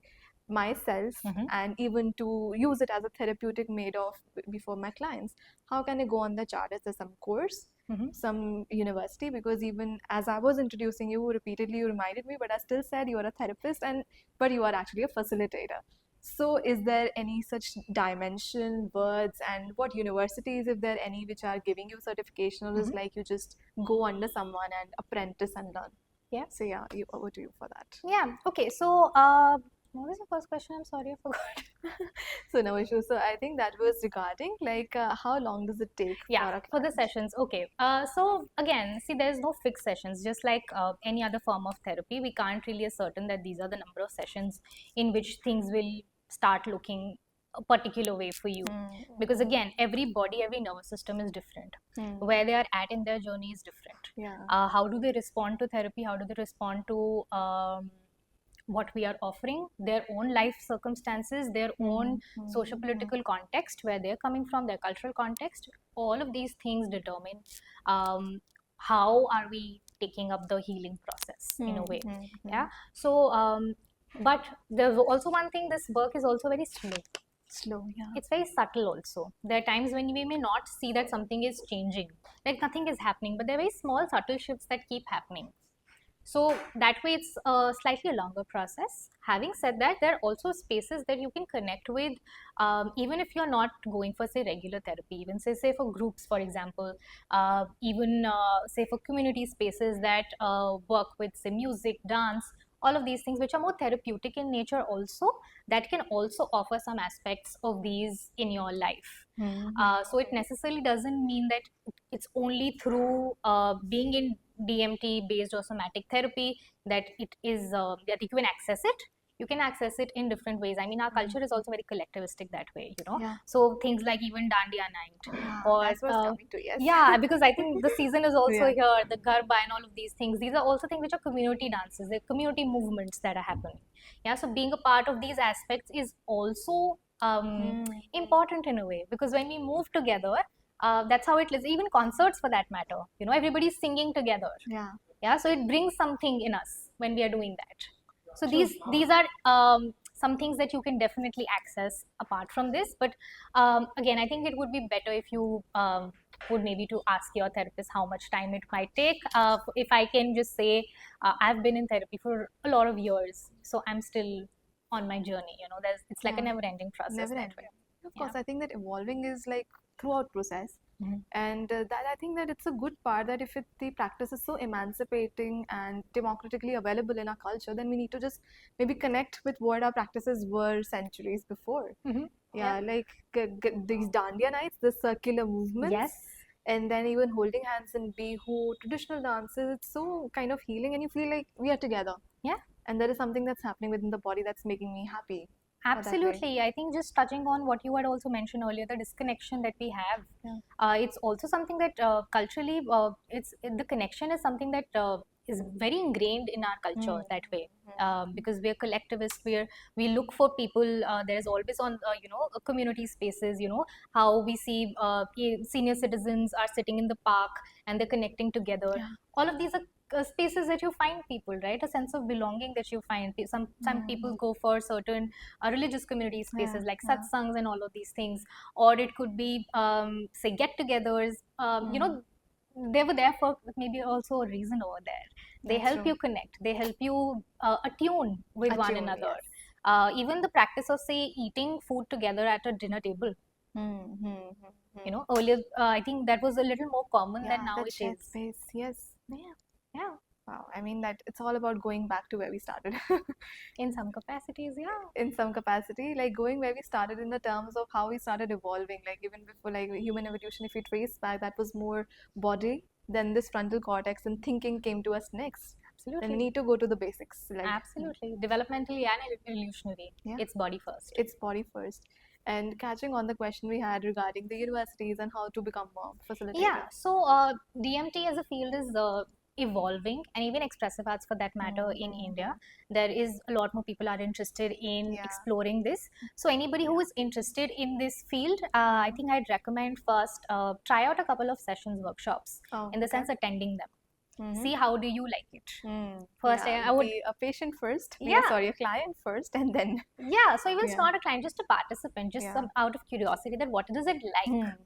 myself and even to use it as a therapeutic made of before my clients, how can I go on the chart? Is there some course, some university? Because even as I was introducing you repeatedly, you reminded me, but I still said you are a therapist, and but you are actually a facilitator. So is there any such dimension, words, and what universities, if there are any, which are giving you certification, or is like you just go under someone and apprentice and learn? Yeah. So yeah, over to you for that. Yeah. Okay. So, what was the first question? I'm sorry, I forgot. So no issue. So I think that was regarding like how long does it take for Yeah, a for the client? sessions. Okay. So again, see, there's no fixed sessions. Just like any other form of therapy, we can't really ascertain that these are the number of sessions in which things will start looking a particular way for you, because again, every body, every nervous system is different. Where they are at in their journey is different. Yeah. How do they respond to therapy? How do they respond to what we are offering, their own life circumstances, their own socio-political context, where they're coming from, their cultural context? All of these things determine how are we taking up the healing process in a way. Yeah. So but there's also one thing, this work is also very slow. Yeah. It's very subtle also. There are times when we may not see that something is changing, like nothing is happening, but there are very small subtle shifts that keep happening. So that way it's a slightly longer process. Having said that, there are also spaces that you can connect with, even if you're not going for, say, regular therapy, even say for groups, for example, even say for community spaces that work with, say, music, dance, all of these things which are more therapeutic in nature also, that can also offer some aspects of these in your life. So it necessarily doesn't mean that it's only through being in DMT based or somatic therapy that it is that you can access it. you can access it in different ways. I mean, our culture is also very collectivistic that way, you know. Yeah. So things like even Dandiya night, or That's what's coming to, yes. yeah, because I think the season is also Yeah. here, the Garba and all of these things. These are also things which are community dances, they're community movements that are happening. Yeah, so being a part of these aspects is also important in a way, because when we move together, that's how it is. Even concerts for that matter, you know, everybody's singing together. Yeah. Yeah, so it brings something in us when we are doing that. So True. these are some things that you can definitely access apart from this. But again, I think it would be better if you would maybe to ask your therapist how much time it might take. If I can just say, I've been in therapy for a lot of years, so I'm still on my journey. You know, it's like a Yeah. never-ending process Never that ending. way. Of Yeah. course, I think that evolving is like throughout process. Mhm. And that I think that it's a good part that if the practice is so emancipating and democratically available in our culture, then we need to just maybe connect with what our practices were centuries before. Mhm. Yeah, like these Dandiya nights, the circular movements, Yes. and then even holding hands in Bihu, traditional dances, it's so kind of healing, and you feel like we are together. Yeah. And there is something that's happening within the body that's making me happy. that way. Absolutely. I think just touching on what you had also mentioned earlier, the disconnection that we have, Yeah. it's also something that culturally, the connection is something that is very ingrained in our culture that way. Because we are collectivists, we look for people. There's always on community spaces. You know how we see senior citizens are sitting in the park and they're connecting together. Yeah. All of these are spaces that you find people, right? A sense of belonging that you find. Some people go for certain religious community spaces like satsangs and all of these things, or it could be say get-togethers. You know, they were there for maybe also a reason over there. They That's help true. you connect. They help you attune with one Attune, another. yes. Even the practice of say eating food together at a dinner table. You know, earlier I think that was a little more common Yeah, than now that it shared is. space, yes. Yeah, Wow, I mean that it's all about going back to where we started. in some capacities, yeah. In some capacity, like going where we started in the terms of how we started evolving, like even before like human evolution, if we trace back, that was more body, then this frontal cortex and thinking came to us next. Then we Absolutely. need to go to the basics, like Absolutely. Developmentally and evolutionary, yeah, it's body first. it's body first. And catching on the question we had regarding the universities and how to become a facilitator. Yeah, so DMT as a field is evolving, and even expressive arts for that matter in India. There is a lot more people are interested in Yeah. exploring this. So anybody who is interested in this field, I think I'd recommend first try out a couple of sessions, workshops, Oh, in the okay. sense attending them. Mhm. See how do you like it. First, Yeah, I would be a patient first. Be Yeah. sorry, a client first, and then yeah. So even it's Yeah. not a client, just a participant, just Yeah. some out of curiosity that what does it like.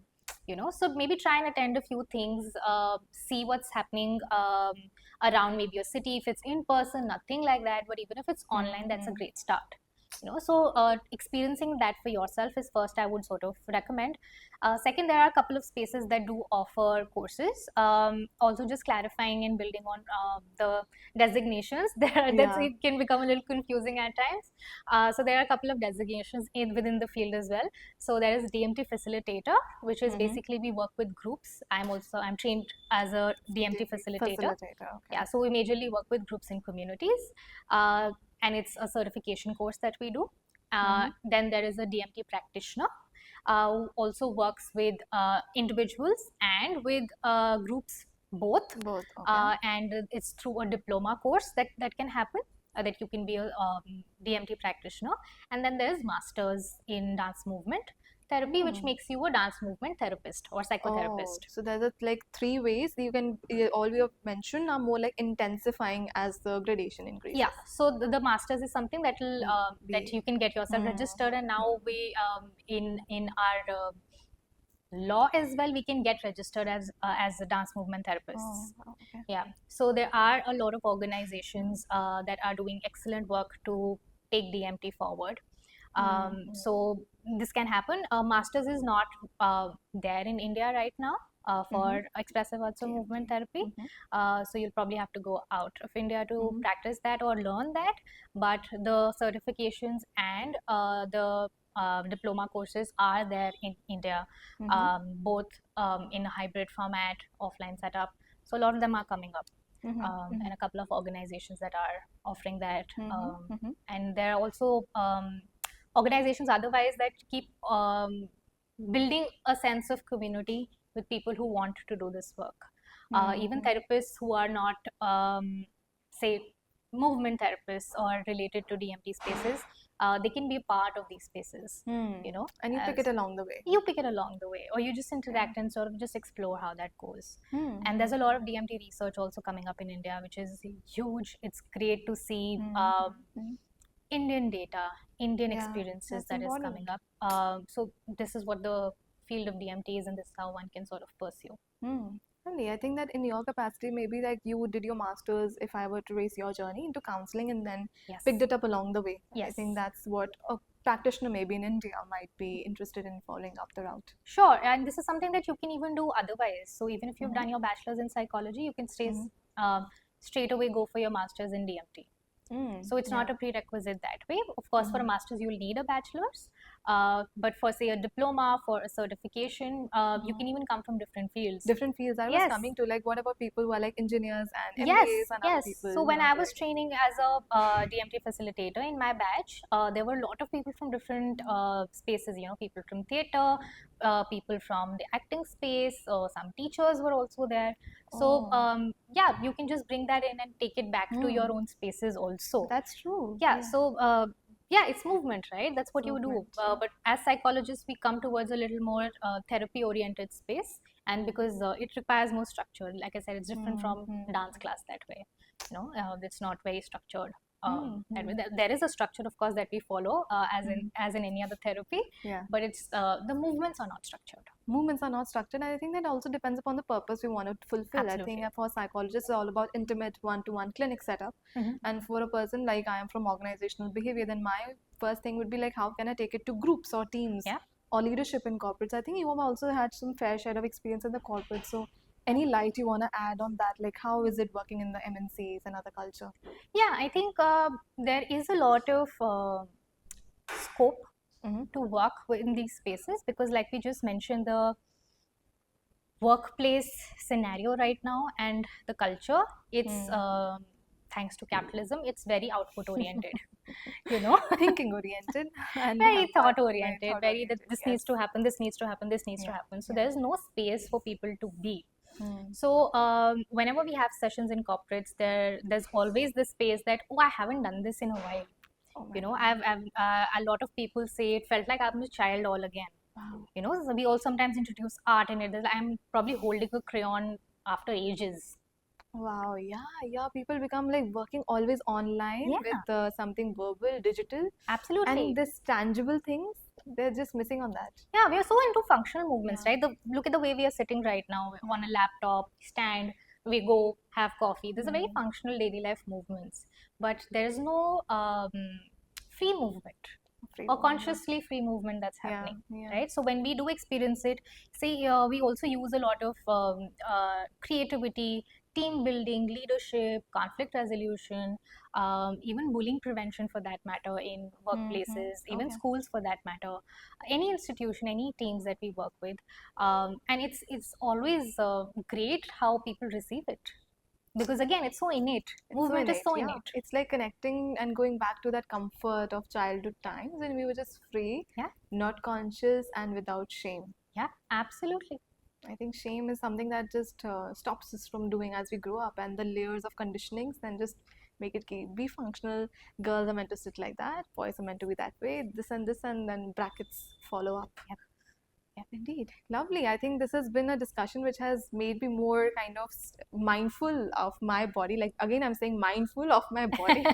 You know, so maybe try and attend a few things, see what's happening around maybe your city. If it's in person, nothing like that, but even if it's online, that's a great start. You know, so experiencing that for yourself is first I would sort of recommend. Second, there are a couple of spaces that do offer courses. Also just clarifying and building on the designations there, that's Yeah. it can become a little confusing at times. So there are a couple of designations within the field as well. So there is DMT facilitator, which is basically we work with groups. I'm trained as a DMT facilitator. Okay. Yeah, so we majorly work with groups and communities, and it's a certification course that we do. Then there is a DMT practitioner who also works with individuals and with groups both. Both. Okay. And it's through a diploma course that can happen. That you can be a DMT practitioner, and then there's masters in dance movement therapy, which makes you a dance movement therapist or psychotherapist. So there's like three ways you can. All we have mentioned are more like intensifying as the gradation increases. Yeah, so the masters is something that will that Be- you can get yourself registered, and now we in our law as well, we can get registered as a dance movement therapists. Okay. Yeah, so there are a lot of organizations that are doing excellent work to take DMT forward. So this can happen. Masters is not there in India right now for expressive arts or movement therapy. So you'll probably have to go out of India to practice that or learn that. But the certifications and the diploma courses are there in India, both in a hybrid format, offline setup. So a lot of them are coming up. and a couple of organizations that are offering that. Mhm. And there are also organizations otherwise that keep building a sense of community with people who want to do this work. Even therapists who are not, say, movement therapists or related to DMT spaces, they can be a part of these spaces, you know, And you pick as it along the way. you pick it along the way, or you just interact and sort of just explore how that goes. Hmm. And there's a lot of DMT research also coming up in India, which is huge. It's great to see Indian data, Indian Yeah, experiences that's that is important. coming up. So this is what the field of DMT is, and this is how one can sort of pursue. Really, I think that in your capacity, maybe like you did your masters, if I were to raise your journey into counseling and then Yes. picked it up along the way. I Yes. think that's what a practitioner maybe in India might be interested in following up the route. Sure, and this is something that you can even do otherwise. So even if you've done your bachelor's in psychology, you can straight away go for your master's in DMT. So it's not a prerequisite that way. Of course, for a master's, you'll need a bachelor's. But for, say, a diploma, for a certification, you can even come from different fields. Different fields. I was Yes. coming to like, what about people who are like engineers and Yes, MBAs and other yes. people? So when who are I was doing- training as a DMT facilitator in my batch, there were a lot of people from different spaces. You know, people from theatre, people from the acting space. Some teachers were also there. So yeah, you can just bring that in and take it back to your own spaces also. That's true. Yeah. So yeah, it's movement, right? That's what you do. Movement, But as psychologists, we come towards a little more therapy-oriented space, and because it requires more structure. Like I said, it's different from dance class that way. You know, it's not very structured. That way. There is a structure, of course, that we follow as in any other therapy. Yeah. But it's the movements are not structured. Movements are not structured, and I think that also depends upon the purpose we want to fulfill. I Absolutely. think for psychologists, it's all about intimate one-to-one clinic setup. And for a person like I am from organizational behavior, then my first thing would be like, how can I take it to groups or teams Yeah. or leadership in corporates? I think you have also had some fair share of experience in the corporate. So any light you want to add on that, like how is it working in the MNCs and other culture? Yeah, I think there is a lot of scope to work in these spaces, because like we just mentioned, the workplace scenario right now and the culture, it's thanks to capitalism, it's very output oriented. You know, Thinking oriented and very thought very oriented, thought very that oriented, this yes. needs to happen, this needs to happen, this needs to Yeah, happen. So yeah. there is no space for people to be. So whenever we have sessions in corporates, there's always this space that, oh, I haven't done this in a while. Oh my You know, I've a lot of people say it felt like I'm a child all again. Wow. You know, so we all sometimes introduce art in it. I'm probably holding a crayon after ages. Wow, yeah, people become like working always online Yeah. with something verbal, digital, Absolutely. and this tangible things, they're just missing on that. Yeah, we are so into functional movements, Yeah. right? Look at the way we are sitting right now on a laptop, stand, we go have coffee. These are very functional daily life movements, but there is no free movement Free or movement. consciously free movement that's Yeah, happening, yeah. right? So when we do experience it, say we also use a lot of creativity, team building, leadership, conflict resolution, even bullying prevention for that matter in workplaces, even Okay. schools for that matter, any institution, any teams that we work with, and it's always great how people receive it, because again, it's so innate. Movement is so yeah. innate. It's like connecting and going back to that comfort of childhood times when we were just free, Yeah. not conscious, and without shame. Yeah, absolutely. I think shame is something that just stops us from doing as we grow up, and the layers of conditionings then just make it be functional. Girls are meant to sit like that, boys are meant to be that way, this, and then brackets follow up. Yep. Yeah, indeed. Lovely. I think this has been a discussion which has made me more kind of mindful of my body. Like, again, I'm saying mindful of my body.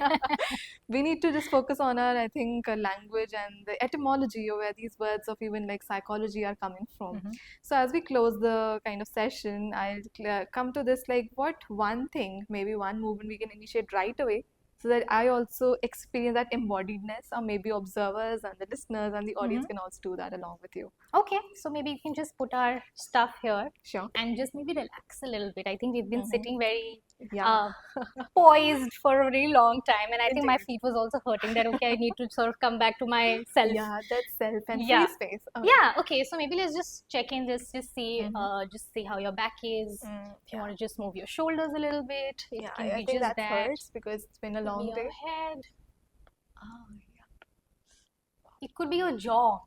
We need to just focus on our, I think, language and the etymology of where these words of even like psychology are coming from. So as we close the kind of session, I'll come to this like, what one thing, maybe one movement we can initiate right away so that I also experience that embodiedness, or maybe observers and the listeners and the audience can also do that along with you. Okay, so maybe we can just put our stuff here Sure. and just maybe relax a little bit. I think we've been sitting very Yeah. poised for a very long time, and I think my Indeed. feet was also hurting. That okay, I need to sort of come back to myself. Yeah, that's self and Yeah. free space. Yeah. Okay. So maybe let's just check in. Mhm. Just see how your back is. If you Yeah. want to just move your shoulders a little bit, it Yeah, can I be think just that's that. first because it's been a Could be long your day. head. Oh, It could be your jaw.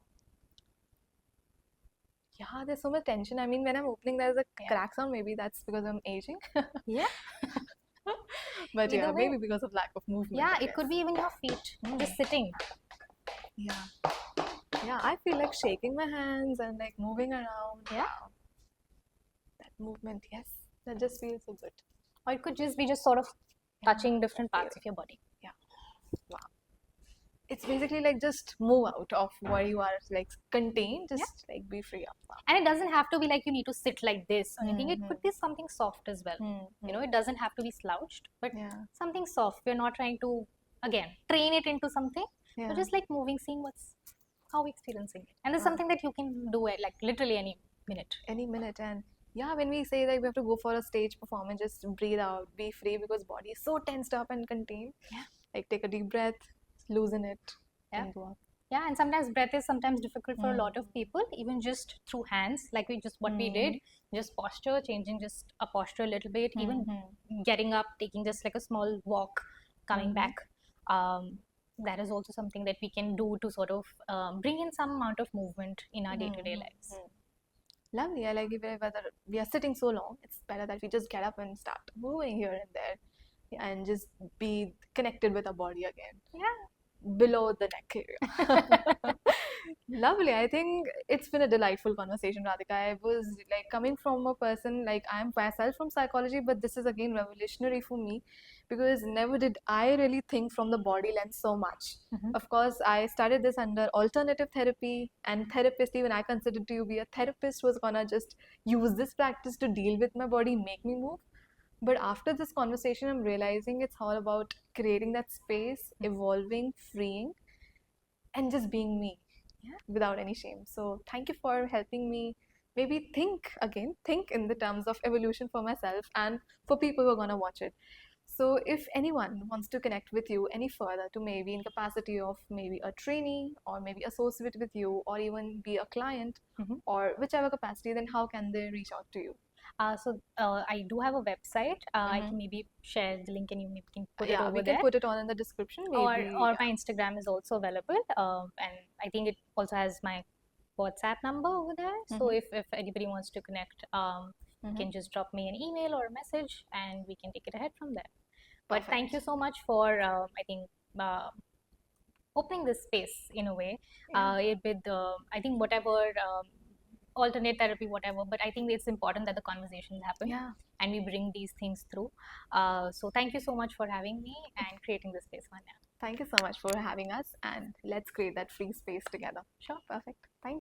yeah, there's so much tension. I mean, when I'm opening, there's a Yeah. crack sound. Maybe that's because I'm aging. Yeah. But yeah, Either way. maybe because of lack of movement. Yeah. I It could guess. be even your feet, just sitting. Yeah. Yeah, I feel like shaking my hands and like moving around. Yeah. Wow. That movement, yes. That just feels so good. Or it could just be just sort of touching different parts of your body. Yeah. Wow. It's basically like just move out of where you are like contained, just like be free of. Wow. And it doesn't have to be like you need to sit like this or anything. It Mhm. could be something soft as well. You know, Mhm. it doesn't have to be slouched, but Yeah. something soft. We're not trying to, again, train it into something. Yeah. We're just like moving, seeing how we're experiencing it. And there's Wow. something that you can do it like literally any minute. Any minute. And yeah, when we say that we have to go for a stage performance, just breathe out, be free because body is so tensed up and contained. Yeah. Like take a deep breath, loosen it, Yeah. and go up. Yeah, and sometimes breath is sometimes difficult for a lot of people, even just through hands, like what we did, just posture, changing just a posture a little bit, even getting up, taking just like a small walk, coming back. That is also something that we can do to sort of bring in some amount of movement in our day-to-day lives. Lovely. I like it whether we are sitting so long, it's better that we just get up and start moving here and there, yeah, and just be connected with our body again. Yeah. Below the neck area. Lovely. I think it's been a delightful conversation, Radhika. I was like coming from a person like I'm myself from psychology, but this is again revolutionary for me because never did I really think from the body lens so much. Of course, I started this under alternative therapy and therapist. Even I considered to be a therapist was gonna just use this practice to deal with my body, make me move. But after this conversation, I'm realizing it's all about creating that space, evolving, freeing, and just being me, yeah, without any shame. So thank you for helping me maybe think in the terms of evolution for myself and for people who are gonna watch it. So if anyone wants to connect with you any further to maybe in capacity of maybe a trainee or maybe associate with you or even be a client or whichever capacity, then how can they reach out to you? I do have a website. I can maybe share the link and you maybe can put it Yeah, over we can there. put it on in the description maybe. Or my Instagram is also available. And I think it also has my WhatsApp number over there. So if anybody wants to connect, you can just drop me an email or a message and we can take it ahead from there. But thank you so much for, I think, opening this space in a way. I think whatever alternate therapy, whatever, but I think it's important that the conversations happen and we bring these things through. So thank you so much for having me and creating this space, Manya. Thank you so much for having us, and let's create that free space together. Sure. Perfect. Thank you.